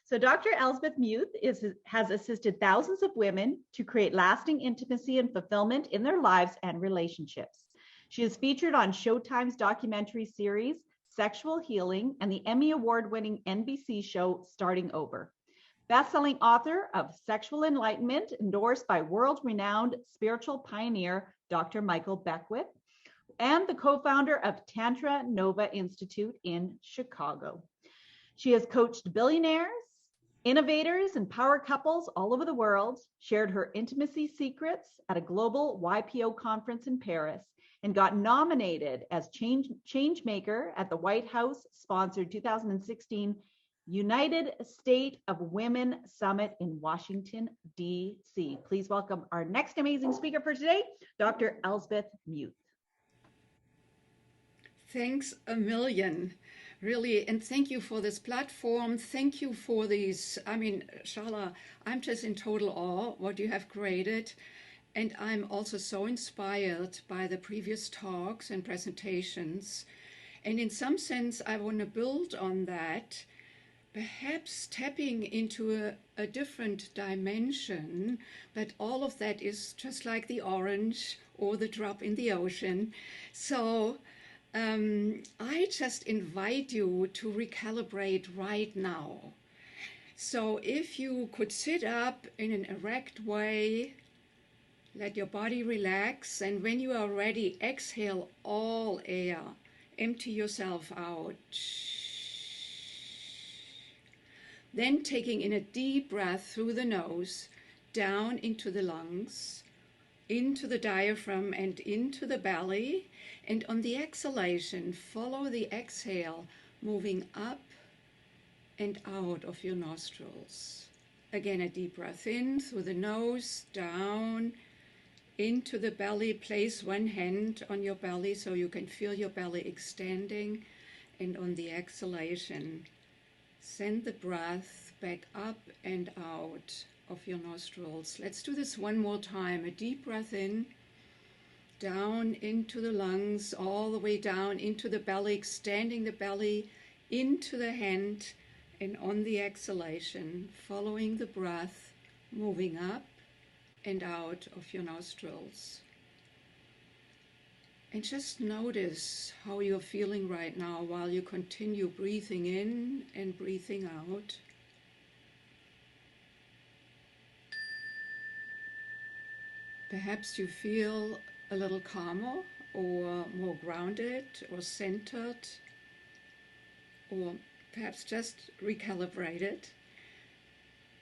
So Dr. Elsbeth Meuth has assisted thousands of women to create lasting intimacy and fulfillment in their lives and relationships. She is featured on Showtime's documentary series, Sexual Healing, and the Emmy Award-winning NBC show, Starting Over. Best-selling author of Sexual Enlightenment, endorsed by world-renowned spiritual pioneer, Dr. Michael Beckwith, and the co-founder of Tantra Nova Institute in Chicago. She has coached billionaires, innovators, and power couples all over the world, shared her intimacy secrets at a global YPO conference in Paris, and got nominated as change maker at the White House sponsored 2016 United State of Women Summit in Washington, D.C. Please welcome our next amazing speaker for today, Dr. Elsbeth Meuth. Thanks a million, really, and thank you for this platform. Thank you for these. I mean, Sharla, I'm just in total awe what you have created, and I'm also so inspired by the previous talks and presentations. And in some sense, I want to build on that, perhaps tapping into a different dimension, but all of that is just like the orange or the drop in the ocean. So I just invite you to recalibrate right now. So if you could sit up in an erect way, let your body relax, and when you are ready, exhale all air, empty yourself out. Then taking in a deep breath through the nose, down into the lungs, into the diaphragm and into the belly. And on the exhalation, follow the exhale, moving up and out of your nostrils. Again, a deep breath in through the nose, down into the belly. Place one hand on your belly so you can feel your belly extending. And on the exhalation, send the breath back up and out of your nostrils. Let's do this one more time. A deep breath in, down into the lungs, all the way down into the belly, extending the belly into the hand, and on the exhalation, following the breath, moving up and out of your nostrils. And just notice how you're feeling right now while you continue breathing in and breathing out. Perhaps you feel a little calmer or more grounded or centered, or perhaps just recalibrated.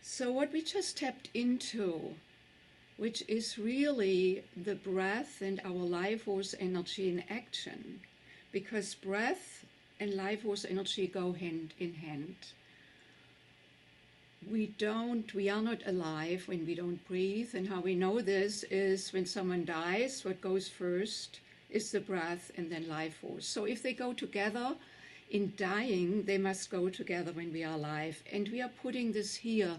So what we just tapped into, which is really the breath and our life force energy in action, because breath and life force energy go hand in hand. We are not alive when we don't breathe, and how we know this is when someone dies, what goes first is the breath and then life force. So if they go together in dying, they must go together when we are alive, and we are putting this here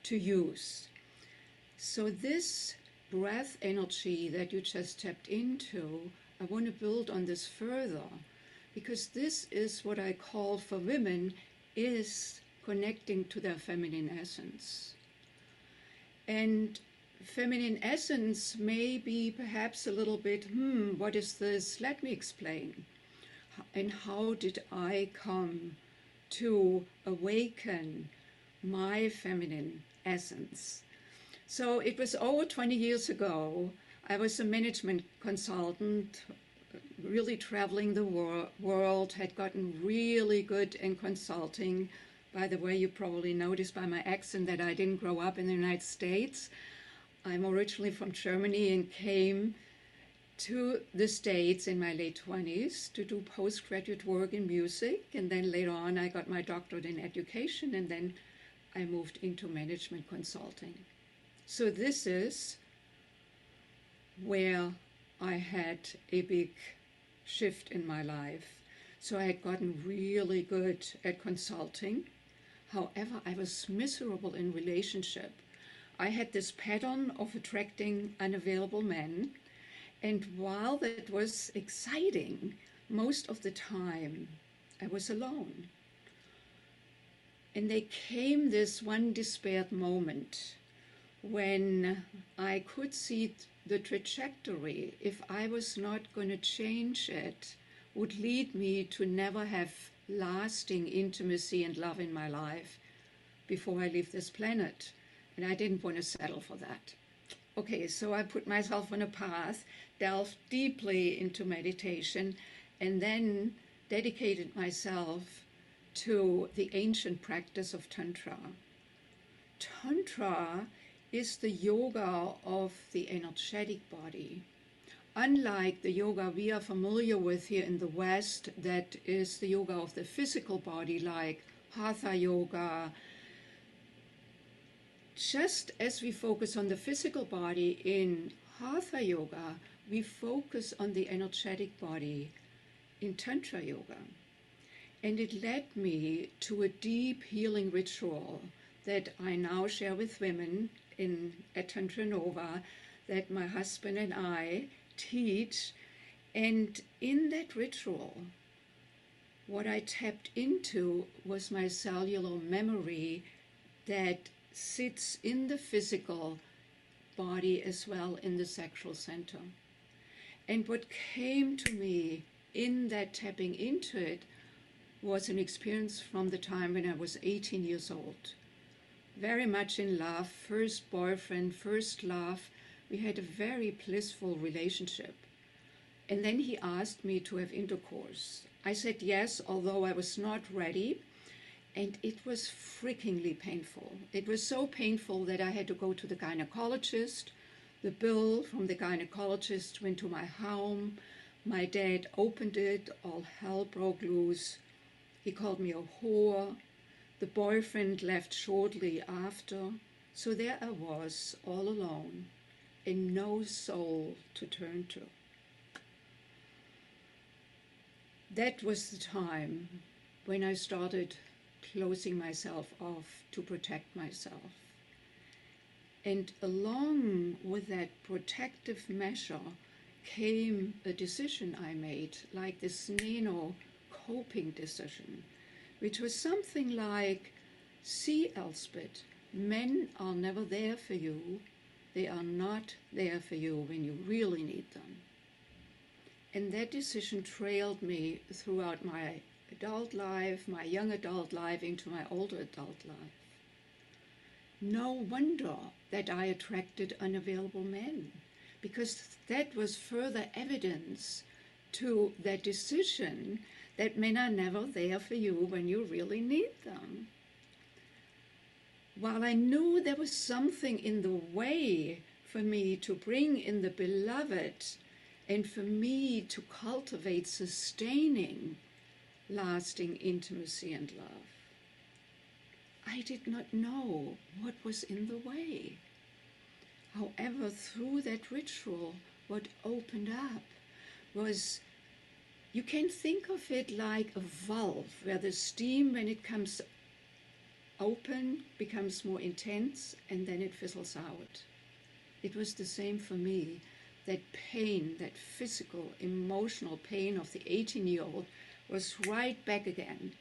to use. So this breath energy that you just tapped into, I want to build on this further, because this is what I call for women is connecting to their feminine essence. And feminine essence may be perhaps a little bit, what is this? Let me explain. And how did I come to awaken my feminine essence? So it was over 20 years ago. I was a management consultant, really traveling the world, had gotten really good in consulting. By the way, you probably noticed by my accent that I didn't grow up in the United States. I'm originally from Germany and came to the States in my late 20s to do postgraduate work in music. And then later on, I got my doctorate in education, and then I moved into management consulting. So this is where I had a big shift in my life. So I had gotten really good at consulting. However, I was miserable in relationship. I had this pattern of attracting unavailable men. And while that was exciting, most of the time I was alone. And there came this one despaired moment when I could see the trajectory, if I was not going to change it, would lead me to never have lasting intimacy and love in my life before I leave this planet. And I didn't want to settle for that. Okay, so I put myself on a path, delved deeply into meditation, and then dedicated myself to the ancient practice of Tantra. Tantra is the yoga of the energetic body. Unlike the yoga we are familiar with here in the West, that is the yoga of the physical body, like Hatha yoga. Just as we focus on the physical body in Hatha yoga, we focus on the energetic body in Tantra yoga. And it led me to a deep healing ritual that I now share with women at Tantra Nova, that my husband and I teach. And in that ritual, what I tapped into was my cellular memory that sits in the physical body as well in the sacral center. And what came to me in that tapping into it was an experience from the time when I was 18 years old. Very much in love, first boyfriend, first love. We had a very blissful relationship. And then he asked me to have intercourse. I said yes, although I was not ready. And it was freakingly painful. It was so painful that I had to go to the gynecologist. The bill from the gynecologist went to my home. My dad opened it. All hell broke loose. He called me a whore. The boyfriend left shortly after. So there I was, all alone, and no soul to turn to. That was the time when I started closing myself off to protect myself. And along with that protective measure came a decision I made, like this nano coping decision, which was something like, see, Elsbeth, men are never there for you. They are not there for you when you really need them. And that decision trailed me throughout my adult life, my young adult life, into my older adult life. No wonder that I attracted unavailable men, because that was further evidence to that decision that men are never there for you when you really need them. While I knew there was something in the way for me to bring in the beloved and for me to cultivate sustaining lasting intimacy and love, I did not know what was in the way. However, through that ritual, what opened up was, you can think of it like a valve where the steam, when it comes open, becomes more intense and then it fizzles out. It was the same for me. That pain, that physical, emotional pain of the 18-year-old was right back again.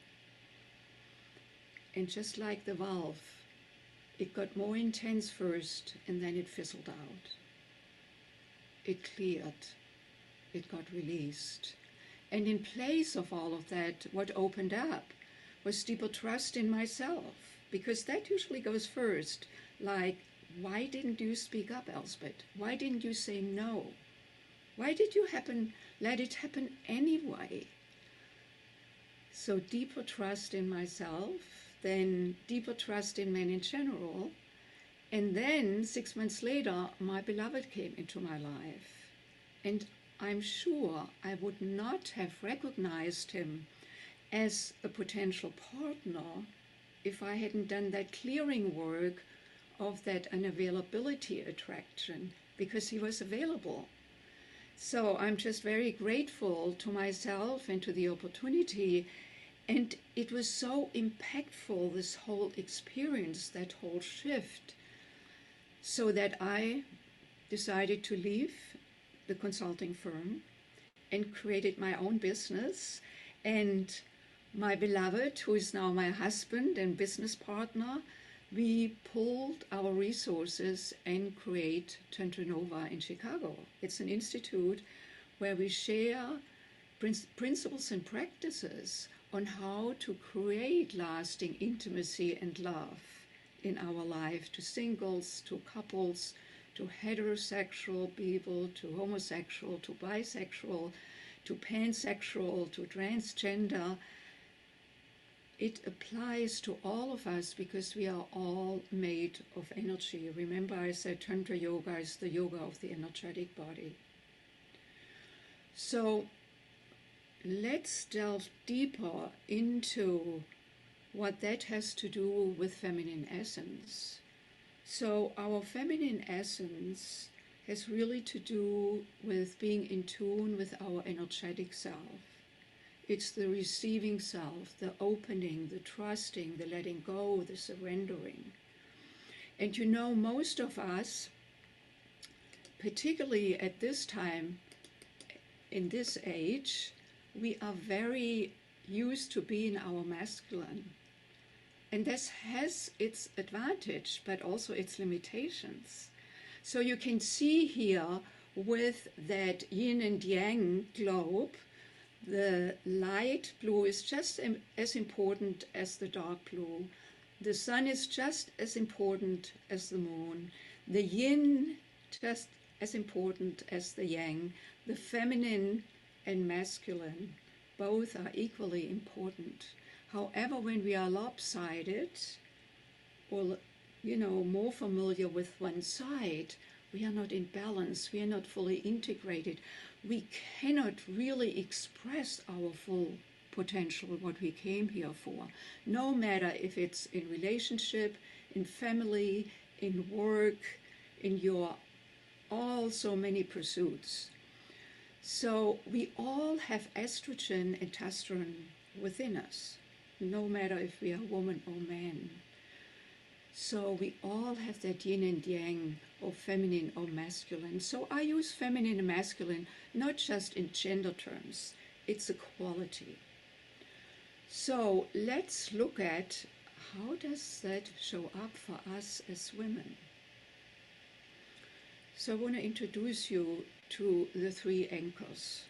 And just like the valve, it got more intense first and then it fizzled out. It cleared. It got released. And in place of all of that, what opened up was deeper trust in myself, because that usually goes first. Like, why didn't you speak up, Elsbeth? Why didn't you say no? Why did you let it happen anyway? So deeper trust in myself, then deeper trust in men in general. And then 6 months later, my beloved came into my life. And I'm sure I would not have recognized him as a potential partner if I hadn't done that clearing work of that unavailability attraction, because he was available. So I'm just very grateful to myself and to the opportunity. And it was so impactful, this whole experience, that whole shift, so that I decided to leave the consulting firm and created my own business. And my beloved, who is now my husband and business partner, we pulled our resources and create Tantra Nova in Chicago. It's an institute where we share principles and practices on how to create lasting intimacy and love in our life, to singles, to couples, to heterosexual people, to homosexual, to bisexual, to pansexual, to transgender. It applies to all of us because we are all made of energy. Remember, I said Tantra Yoga is the yoga of the energetic body. So let's delve deeper into what that has to do with feminine essence. So our feminine essence has really to do with being in tune with our energetic self. It's the receiving self, the opening, the trusting, the letting go, the surrendering. And you know, most of us, particularly at this time, in this age, we are very used to being our masculine. And this has its advantage, but also its limitations. So you can see here with that yin and yang globe, the light blue is just as important as the dark blue. The sun is just as important as the moon. The yin just as important as the yang. The feminine and masculine both are equally important. However, when we are lopsided or, more familiar with one side, we are not in balance, we are not fully integrated. We cannot really express our full potential, what we came here for, no matter if it's in relationship, in family, in work, in your so many pursuits. So we all have estrogen and testosterone within us, no matter if we are woman or man. So we all have that yin and yang, or feminine or masculine. So I use feminine and masculine not just in gender terms, it's a quality. So let's look at how does that show up for us as women. So I want to introduce you to the three anchors.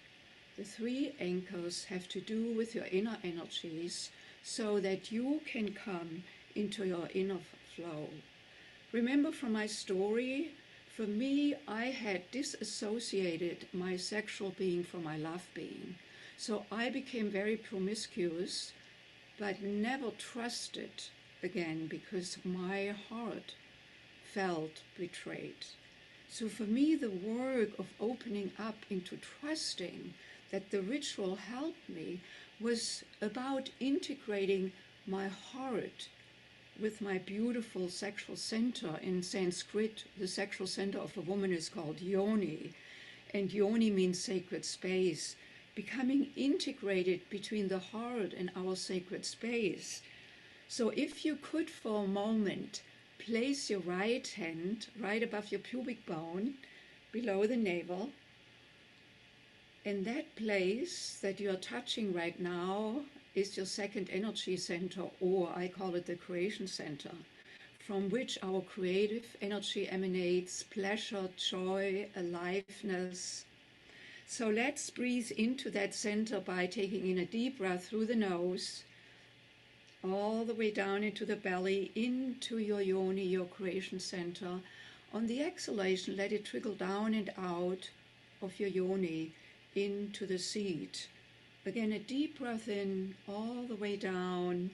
The three anchors have to do with your inner energies so that you can come into your inner flow. Remember from my story, for me, I had disassociated my sexual being from my love being. So I became very promiscuous, but never trusted again because my heart felt betrayed. So for me, the work of opening up into trusting that the ritual helped me was about integrating my heart with my beautiful sexual center. In Sanskrit, the sexual center of a woman is called yoni, and yoni means sacred space, becoming integrated between the heart and our sacred space. So if you could for a moment place your right hand right above your pubic bone, below the navel, and that place that you are touching right now is your second energy center, or I call it the creation center, from which our creative energy emanates, pleasure, joy, aliveness. So let's breathe into that center by taking in a deep breath through the nose, all the way down into the belly, into your yoni, your creation center. On the exhalation, let it trickle down and out of your yoni into the seat. Again, a deep breath in, all the way down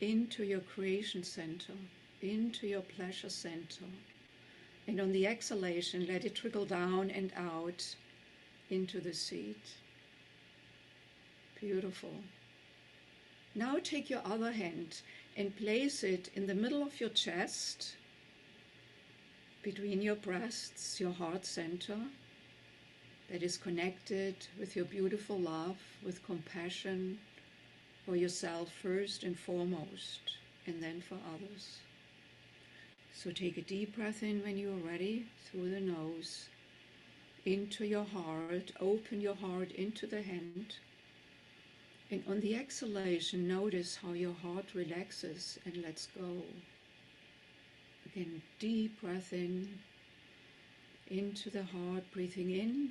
into your creation center, into your pleasure center. And on the exhalation, let it trickle down and out into the seat. Beautiful. Now take your other hand and place it in the middle of your chest, between your breasts, your heart center, that is connected with your beautiful love, with compassion for yourself first and foremost, and then for others. So take a deep breath in when you are ready, through the nose, into your heart. Open your heart into the hand. And on the exhalation, notice how your heart relaxes and lets go. Again, deep breath in, into the heart, breathing in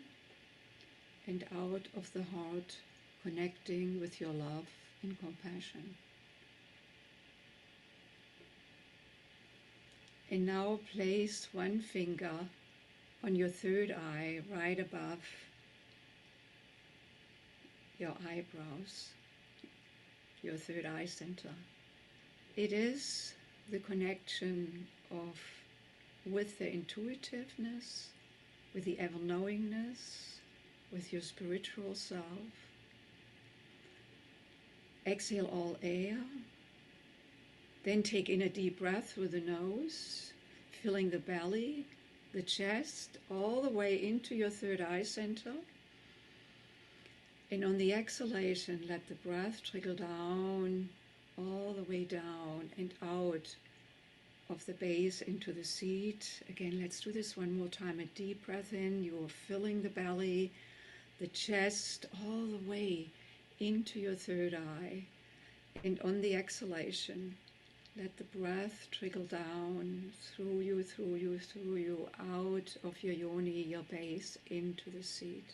and out of the heart, connecting with your love and compassion. And now place one finger on your third eye, right above your eyebrows, your third eye center. It is the connection with the intuitiveness, with the ever-knowingness, with your spiritual self. Exhale all air. Then take in a deep breath through the nose, filling the belly, the chest, all the way into your third eye center. And on the exhalation, let the breath trickle down, all the way down and out of the base into the seat. Again, let's do this one more time. A deep breath in, you are filling the belly, the chest, all the way into your third eye. And on the exhalation, let the breath trickle down through you, out of your yoni, your base, into the seat.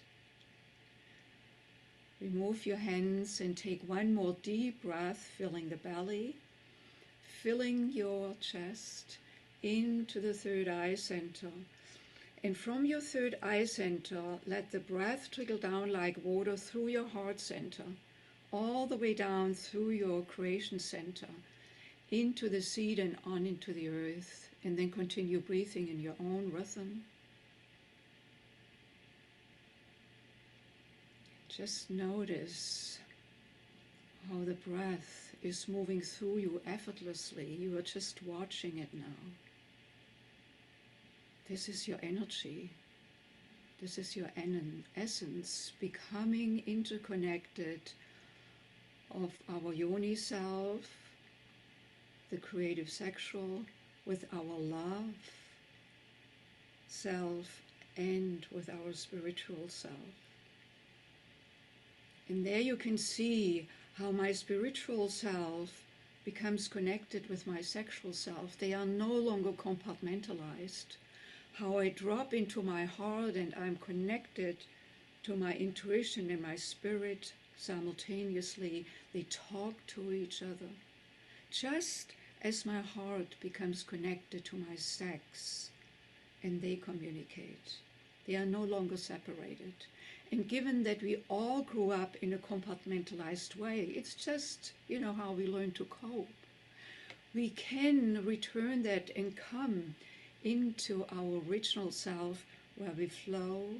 Remove your hands and take one more deep breath, filling the belly, filling your chest into the third eye center. And from your third eye center, let the breath trickle down like water through your heart center, all the way down through your creation center, into the seed and on into the earth. And then continue breathing in your own rhythm. Just notice how the breath is moving through you effortlessly. You are just watching it now. This is your energy. This is your essence, becoming interconnected of our yoni self, the creative sexual, with our love self, and with our spiritual self. And there you can see how my spiritual self becomes connected with my sexual self. They are no longer compartmentalized. How I drop into my heart and I'm connected to my intuition and my spirit simultaneously. They talk to each other. Just as my heart becomes connected to my sex and they communicate. They are no longer separated. And given that we all grew up in a compartmentalized way, it's just, how we learn to cope. We can return that and come into our original self where we flow,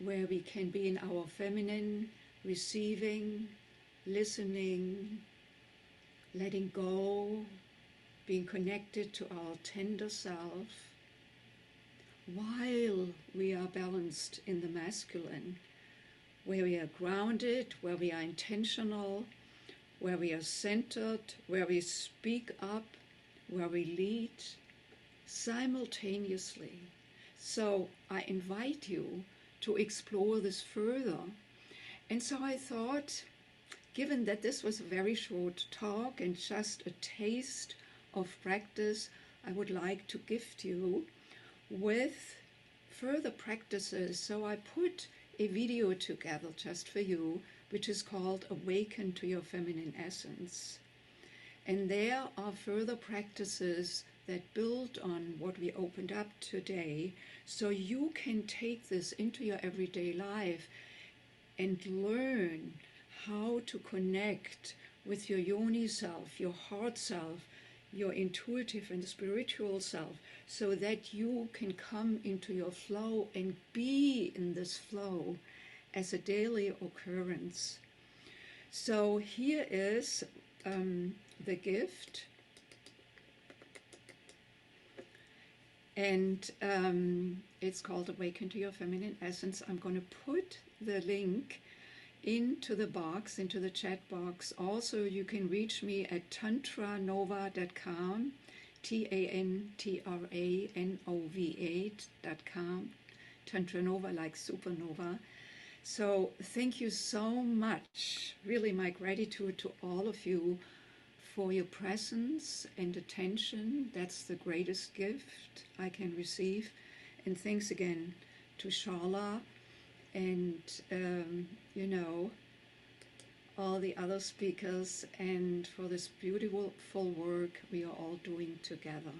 where we can be in our feminine, receiving, listening, letting go, being connected to our tender self, while we are balanced in the masculine, where we are grounded, where we are intentional, where we are centered, where we speak up, where we lead simultaneously. So I invite you to explore this further. And so I thought, given that this was a very short talk and just a taste of practice, I would like to gift you with further practices. So I put a video together just for you, which is called Awaken to Your Feminine Essence. And there are further practices that build on what we opened up today, so you can take this into your everyday life and learn how to connect with your yoni self, your heart self, your intuitive and spiritual self, so that you can come into your flow and be in this flow as a daily occurrence. So here is the gift. And it's called Awaken to Your Feminine Essence. I'm going to put the link into the box, into the chat box. Also, you can reach me at tantranova.com, TANTRANOVA.com, Tantranova like supernova. So thank you so much. Really, my gratitude to all of you for your presence and attention. That's the greatest gift I can receive. And thanks again to Sharla and, all the other speakers, and for this beautiful work we are all doing together.